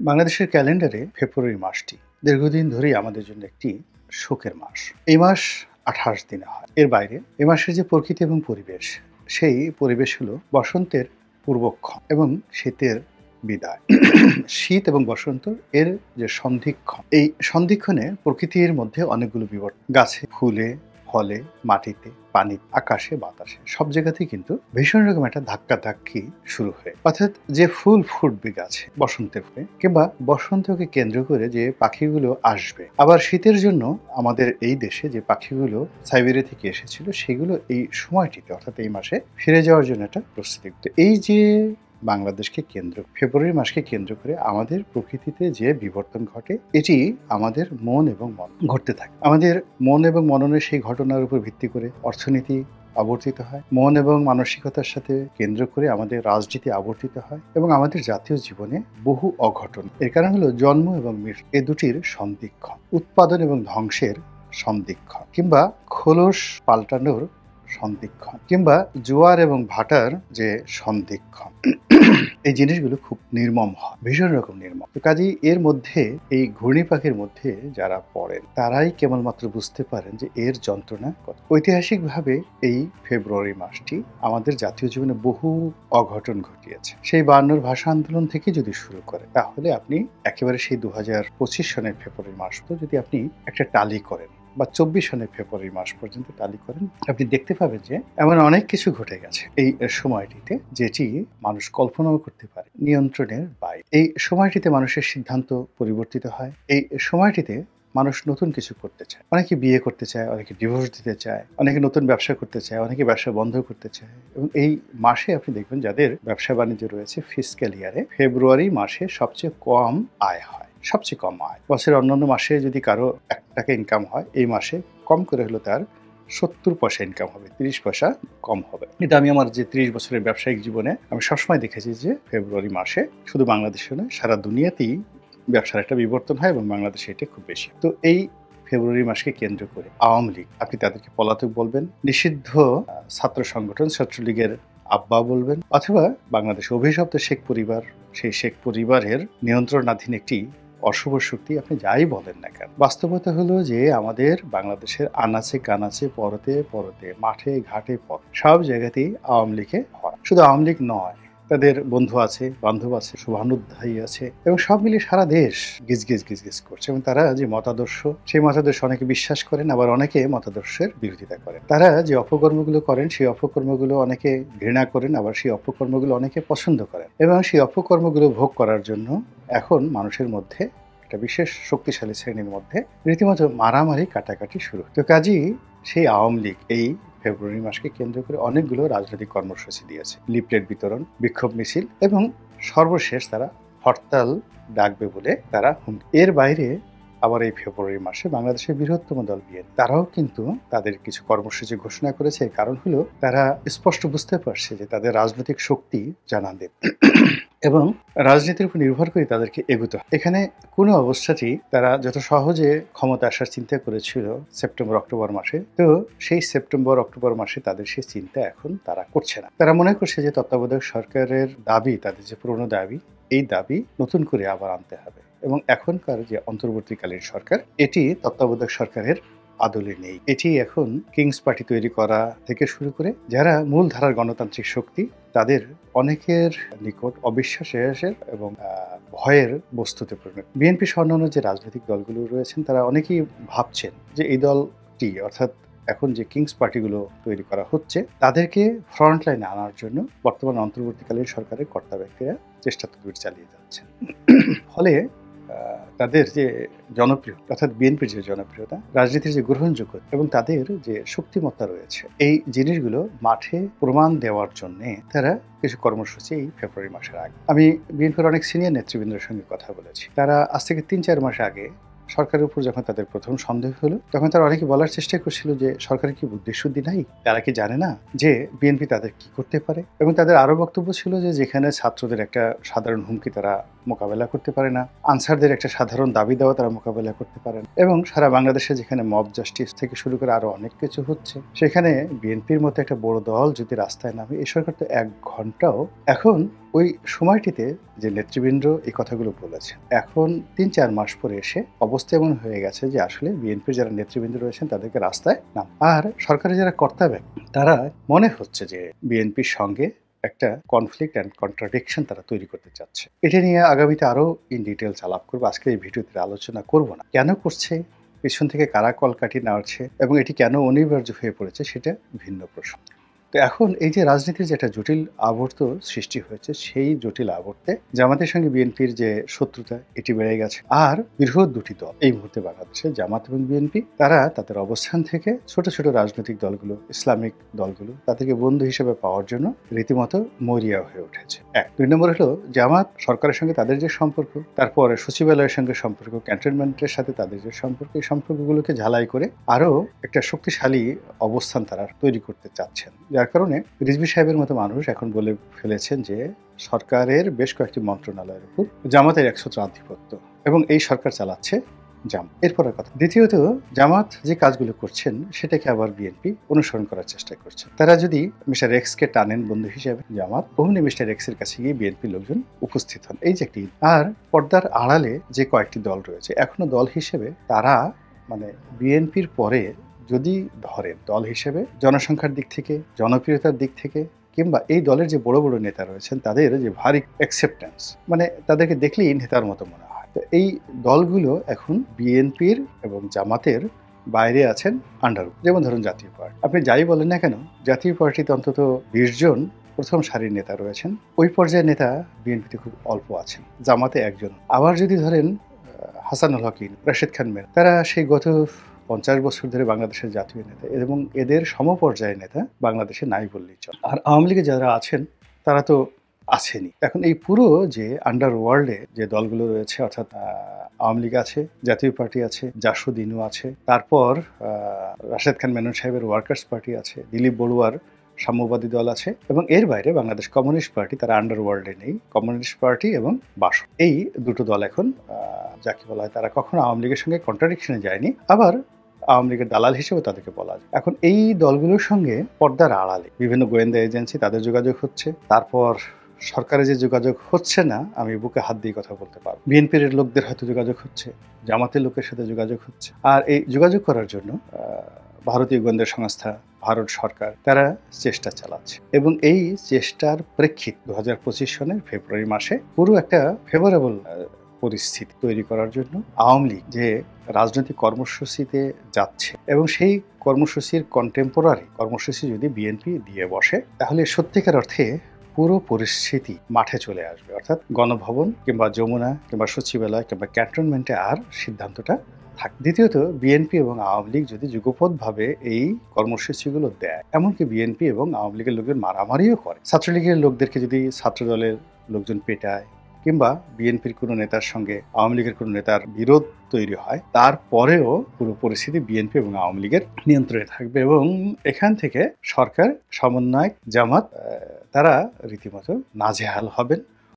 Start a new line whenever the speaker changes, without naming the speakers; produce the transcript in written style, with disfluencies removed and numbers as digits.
বাংলাদেশের ক্যালেন্ডারে ফেব্রুয়ারি মাসটি দীর্ঘদিন ধরেই আমাদের জন্য একটি শোকের মাস। এই মাস 28 দিনে হয়। এর বাইরে এ মাসের যে প্রকৃতি এবং পরিবেশ, সেই পরিবেশ হলো বসন্তের পূর্বক্ষণ এবং শীতের বিদায়। শীত এবং বসন্ত এর যে সন্ধিক্ষণ, এই সন্ধিক্ষণে প্রকৃতির মধ্যে অনেকগুলো বিবর্তন, গাছে, ফুলে, ফলে, মাটিতে, পানি, আকাশে, বাতাসে সব জায়গাতেই কিন্তু ভীষণ রকম একটা ধাক্কাধাক্কি শুরু হয়। অর্থাৎ যে ফুল ফুটবে গাছে বসন্তের ফুলে, কিংবা বসন্তকে কেন্দ্র করে যে পাখিগুলো আসবে, আবার শীতের জন্য আমাদের এই দেশে যে পাখিগুলো সাইবেরিয়া থেকে এসেছিল সেগুলো এই সময়টিতে অর্থাৎ এই মাসে ফিরে যাওয়ার জন্য একটা প্রস্তুতি। তো এই যে বাংলাদেশকে কেন্দ্র, ফেব্রুয়ারি মাসকে কেন্দ্র করে আমাদের প্রকৃতিতে যে বিবর্তন ঘটে, এটি আমাদের মন এবং মন ঘটতে থাকে। আমাদের মন এবং মননের সেই ঘটনার উপর ভিত্তি করে অর্থনীতি আবর্তিত হয়, মন এবং মানসিকতার সাথে কেন্দ্র করে আমাদের রাজনীতি আবর্তিত হয় এবং আমাদের জাতীয় জীবনে বহু অঘটন। এর কারণ হলো জন্ম এবং মৃত্যু এ দুটির সন্ধিক্ষণ, উৎপাদন এবং ধ্বংসের সন্ধিক্ষণ, কিংবা খোলস পাল্টানোর সন্ধিক্ষণ, কিংবা জোয়ার এবং ভাটার যে সন্ধিক্ষণ। এই জিনিসগুলো খুব নির্মম হয়, ভীষণ রকম নির্মম। তো কাজেই এর মধ্যে, এই ঘূর্ণি পাখির মধ্যে যারা পড়েন তারাই কেবলমাত্র বুঝতে পারেন যে এর যন্ত্রণা কত। ঐতিহাসিকভাবে এই ফেব্রুয়ারি মাসটি আমাদের জাতীয় জীবনে বহু অঘটন ঘটিয়েছে। সেই 52 ভাষা আন্দোলন থেকে যদি শুরু করে, তাহলে আপনি একেবারে সেই 2025 সনের ফেব্রুয়ারি মাস তো যদি আপনি একটা টালি করেন বা 24 সনের ফেব্রুয়ারি মাস পর্যন্ত টালি করেন, আপনি দেখতে পাবেন যে এমন অনেক কিছু ঘটে গেছে এই সময়টিতে, যেটি মানুষ কল্পনাও করতে পারে নিয়ন্ত্রণের বাইরে। এই সময়টিতে মানুষের সিদ্ধান্ত পরিবর্তিত হয়। এই সময়টিতে মানুষ নতুন কিছু করতে চায়, অনেকে বিয়ে করতে চায়, অনেকে ডিভোর্স দিতে চায়, অনেকে নতুন ব্যবসা করতে চায়, অনেকে ব্যবসা বন্ধ করতে চায়। এবং এই মাসে আপনি দেখবেন যাদের ব্যবসা বাণিজ্য রয়েছে, ফিসক্যাল ইয়ারে ফেব্রুয়ারি মাসে সবচেয়ে কম আয় হয়, সবচেয়ে কম আয়। বছরের অন্যান্য মাসে যদি কারো 1 টাকা ইনকাম হয়, এই মাসে কম করে হলো তার 70 পয়সা ইনকাম হবে, 30 পয়সা কম হবে। কিন্তু আমি আমার যে 30 বছরের ব্যবসায়িক জীবনে আমি সবসময় দেখেছি যে ফেব্রুয়ারি মাসে শুধু বাংলাদেশে নয়, সারা দুনিয়াতেই ব্যবসার একটা বিবর্তন হয় এবং বাংলাদেশে এটা খুব বেশি। তো এই ফেব্রুয়ারি মাসকে কেন্দ্র করে আওয়ামী লীগ, আপনি তাদেরকে পলাতক বলবেন, নিষিদ্ধ ছাত্র সংগঠন ছাত্রলীগের আব্বা বলবেন, অথবা বাংলাদেশ অভিশপ্ত শেখ পরিবার, সেই শেখ পরিবারের নিয়ন্ত্রণাধীন একটি অশুভ শক্তি, আপনি যাই বলেন না কেন, বাস্তবতা হলো যে আমাদের বাংলাদেশের আনাচে কানাচে, পরতে পরতে, মাঠে ঘাটে, পথ সব জায়গাতেই আওয়ামী লীগে ভরা। শুধু আওয়ামী লীগ নয়, তাদের বন্ধু আছে, বান্ধব আছে, শুভানুধ্যায়ী আছে, এবং সব মিলিয়ে সারা দেশ গিজগিজ গিজগিজ করছে। এবং তারা যে মতাদর্শ, সেই মতাদর্শ অনেকে বিশ্বাস করেন, আবার অনেকে মতাদর্শের বিরোধিতা করেন। তারা যে অপকর্মগুলো করেন, সেই অপকর্মগুলো অনেকে ঘৃণা করেন, আবার সেই অপকর্মগুলো অনেকে পছন্দ করেন। এবং সেই অপকর্মগুলো ভোগ করার জন্য এখন মানুষের মধ্যে, একটা বিশেষ শক্তিশালী শ্রেণীর মধ্যে রীতিমতো মারামারি কাটাকাটি শুরু। তো কাজেই সেই আওয়ামী লীগ এই ফেব্রুয়ারি মাসকে কেন্দ্র করে অনেকগুলো রাজনৈতিক কর্মসূচি দিয়েছে, লিফলেট বিতরণ, বিক্ষোভ মিছিল, এবং সর্বশেষ তারা হরতাল ডাকবে বলে তারা এর বাইরে আবার এই ফেব্রুয়ারি মাসে বাংলাদেশের বৃহত্তম দল বিএনপি, তারাও কিন্তু তাদের কিছু কর্মসূচি ঘোষণা করেছে। কারণ হলো তারা স্পষ্ট বুঝতে পারছে যে তাদের রাজনৈতিক শক্তি জানানদের এবং রাজনীতির উপর নির্ভর করে তাদেরকে এগোতে হয়। এখানে কোনো অবস্থাতেই তারা যত সহজে ক্ষমতা আসার চিন্তা করেছিল সেপ্টেম্বর অক্টোবর মাসে, তো সেই সেপ্টেম্বর অক্টোবর মাসে তাদের সেই চিন্তা এখন তারা করছে না। তারা মনে করছে যে তত্ত্বাবধায়ক সরকারের দাবি, তাদের যে পুরনো দাবি, এই দাবি নতুন করে আবার আনতে হবে। এবং এখনকার যে অন্তর্বর্তীকালীন সরকার, এটি তত্ত্বাবধায়ক সরকারের আদলে নেই। এটি এখন কিংস পার্টি তৈরি করা থেকে শুরু করে যারা মূলধারার গণতান্ত্রিক শক্তি, তাদের অনেকের নিকট অবিশ্বাসের এবং ভয়ের বস্তুতে পরিণত। বিএনপি সহ অন্যান্য যে রাজনৈতিক দলগুলো রয়েছেন, তারা অনেকেই ভাবছেন যে এই দলটি, অর্থাৎ এখন যে কিংস পার্টিগুলো তৈরি করা হচ্ছে, তাদেরকে ফ্রন্ট লাইনে আনার জন্য বর্তমান অন্তর্বর্তীকালীন সরকারের কর্তা ব্যক্তিরা চেষ্টা তদবির চালিয়ে যাচ্ছেন। ফলে তাদের যে জনপ্রিয়তা, অর্থাৎ বিএনপির যে জনপ্রিয়তা, রাজনীতির যে গ্রহণযোগ্যতা এবং তাদের যে শক্তিমত্তা রয়েছে, এই জিনিসগুলো মাঠে প্রমাণ দেওয়ার জন্য তারা কিছু কর্মসূচি এই ফেব্রুয়ারি মাসের আগে, আমি বিএনপির অনেক সিনিয়র নেতৃবৃন্দের সঙ্গে কথা বলেছি, তারা আজ থেকে 3-4 মাস আগে সরকারের উপর যখন তাদের প্রথম সন্দেহ হলো, তখন তারা অনেকে বলার চেষ্টা করছিল যে সরকারের কি বুদ্ধিশুদ্ধি নাই, তারা কি জানে না যে বিএনপি তাদের কি করতে পারে। এবং তাদের আরো বক্তব্য ছিল যে যেখানে ছাত্রদের একটা সাধারণ হুমকি তারা মোকাবেলা করতে পারে না, আনসারদের একটা সাধারণ দাবি দেওয়া তারা মোকাবেলা করতে পারে না, এবং সারা বাংলাদেশে যেখানে মব জাস্টিস থেকে শুরু করে আরো অনেক কিছু হচ্ছে, সেখানে বিএনপির মতো একটা বড় দল যদি রাস্তায় নামে, এই সরকার তো 1 ঘন্টাও। এখন ওই সময়টিতে যে নেতৃবৃন্দ এই কথাগুলো বলেছে, এখন 3-4 মাস পরে এসে অবস্থা এমন হয়ে গেছে যে আসলে বিএনপির যারা নেতৃবৃন্দ রয়েছেন তাদেরকে রাস্তায় নাম, আর সরকারের যারা কর্তা ব্যক্তি তারা মনে হচ্ছে যে বিএনপির সঙ্গে একটা কনফ্লিক্ট অ্যান্ড কন্ট্রাডিকশন তারা তৈরি করতে চাচ্ছে। এটা নিয়ে আগামীতে আরো ইন ডিটেলস আলাপ করবো, আজকে এই ভিডিওতে আলোচনা করব না। কেন করছে, পেছন থেকে কারা কলকাঠি নাড়ছে এবং এটি কেন অনিবার্য হয়ে পড়েছে সেটা ভিন্ন প্রশ্ন। তো এখন এই যে রাজনীতির যে একটা জটিল আবর্ত সৃষ্টি হয়েছে, সেই জটিল আবর্তে জামাতের সঙ্গে বিএনপির যে শত্রুতা এটি বেড়ে গেছে। আর বৃহৎ দুটি দল এই মুহূর্তে বাংলাদেশে, জামাত এবং বিএনপি, তারা তাদের অবস্থান থেকে ছোট ছোট রাজনৈতিক দলগুলো, ইসলামিক দলগুলো, তাদেরকে বন্ধু হিসেবে পাওয়ার জন্য রীতিমতো মরিয়া হয়ে উঠেছে। 2 নম্বর হলো জামাত সরকারের সঙ্গে তাদের যে সম্পর্ক, তারপরে সচিবালয়ের সঙ্গে সম্পর্ক, ক্যান্টনমেন্টের সাথে তাদের যে সম্পর্ক, এই সম্পর্কগুলোকে ঝালাই করে আরো একটা শক্তিশালী অবস্থান তারা তৈরি করতে চাচ্ছেন। যার কারণে রিজভী সাহেবের মতো মানুষ এখন বলে ফেলেছেন যে সরকারের বেশ কয়েকটি মন্ত্রণালয়ের উপর জামাতের একছত্র আধিপত্য এবং এই সরকার চালাচ্ছে জামাত। এরপরের কথা, দ্বিতীয়ত জামাত যে কাজগুলো করছেন সেটাকে আবার বিএনপি অনুসরণ করার চেষ্টা করছে। তারা যদি মিস্টার এক্সকে টানেন বন্ধু হিসেবে জামাত, অমনি মিস্টার এক্সের কাছে গিয়ে বিএনপি লোকজন উপস্থিত হন। এই যে একটি, আর পর্দার আড়ালে যে কয়েকটি দল রয়েছে এখনো দল হিসেবে তারা মানে বিএনপির পরে যদি ধরেন দল হিসেবে জনসংখ্যার দিক থেকে, জনপ্রিয়তার দিক থেকে, কিংবা এই দলের যে বড় বড় নেতা রয়েছেন তাদের যে ভারী অ্যাকসেপ্টেন্স, মানে তাদেরকে দেখলেই নেতার মতো মনে হয়। তো এই দলগুলো এখন বিএনপির এবং জামাতের বাইরে আছেন আন্ডার, যেমন ধরুন জাতীয় পার্টি। আপনি যাই বলেন না কেন, জাতীয় পার্টিতে অন্তত 20 জন প্রথম সারির নেতা রয়েছেন। ওই পর্যায়ের নেতা বিএনপিতে খুব অল্প আছেন, জামাতে 1 জন। আবার যদি ধরেন হাসানুল হকিম, রাশেদ খান মেনন, তারা সেই গত 50 বছর ধরে বাংলাদেশের জাতীয় নেতা এবং এদের সমপর্যায়ের নেতা বাংলাদেশে নাই বললেই চলে। আর আওয়ামী লীগে যারা আছেন তারা তো আছেনই। এখন এই পুরো যে আন্ডারওয়ার্ল্ডে যে দলগুলো রয়েছে, অর্থাৎ আওয়ামী লীগ আছে, জাতীয় পার্টি আছে, জাসদ ইনু আছে, তারপর রাশেদ খান মেনন সাহেবের ওয়ার্কার্স পার্টি আছে, দিলীপ বড়ুয়ার সাম্যবাদী দল আছে, এবং এর বাইরে বাংলাদেশ কমিউনিস্ট পার্টি, তারা আন্ডারওয়ার্ল্ডে নেই। কমিউনিস্ট পার্টি এবং বাসদ, এই দুটো দল এখন যাকে বলা হয়, তারা কখনো আওয়ামী লীগের সঙ্গে কন্ট্রাডিকশনে যায়নি, আবার আওয়ামী লীগের দালাল হিসেবে তাদেরকে বলা যায়। এখন এই দলগুলোর সঙ্গে পর্দার আড়ালে বিভিন্ন গোয়েন্দা এজেন্সি, তাদের যোগাযোগ হচ্ছে। তারপর সরকারের যে যোগাযোগ হচ্ছে না, আমি বুকে হাত দিয়ে কথা বলতে পারবো, বিএনপির লোকদের হয়তো যোগাযোগ হচ্ছে, জামাতের লোকের সাথে যোগাযোগ হচ্ছে। আর এই যোগাযোগ করার জন্য ভারতীয় গোয়েন্দা সংস্থা, ভারত সরকার, তারা চেষ্টা চালাচ্ছে। এবং এই চেষ্টার প্রেক্ষিত 2025 সনের ফেব্রুয়ারি মাসে পুরো একটা ফেভারেবল পরিস্থিতি তৈরি করার জন্য আওয়ামী লীগ যে রাজনৈতিক কর্মসূচিতে যাচ্ছে, এবং সেই কর্মসূচির কন্টেম্পোরারি কর্মসূচি যদি বিএনপি দিয়ে বসে, তাহলে সত্যিকার অর্থে পুরো পরিস্থিতি মাঠে চলে আসবে। অর্থাৎ গণভবন কিংবা যমুনা কিংবা সচিবালয় কিংবা ক্যান্টনমেন্টে আর সিদ্ধান্তটা থাকে। দ্বিতীয়ত, বিএনপি এবং আওয়ামী লীগ যদি যুগপৎভাবে এই কর্মসূচিগুলো দেয়, এমনকি বিএনপি এবং আওয়ামী লীগের লোকজন মারামারিও করে, ছাত্রলীগের লোকদেরকে যদি ছাত্রদলের লোকজন পেটায়, কিংবা বিএনপির কোনো নেতার সঙ্গে আওয়ামী লীগের কোনো নেতার বিরোধ তৈরি হয়, তারপরেও পুরো পরিস্থিতি বিএনপি এবং আওয়ামী লীগের নিয়ন্ত্রণে থাকবে এবং এখান থেকে সরকার, সমন্বয়ক, জামাত, তারা রীতিমতো নাজেহাল হবেন।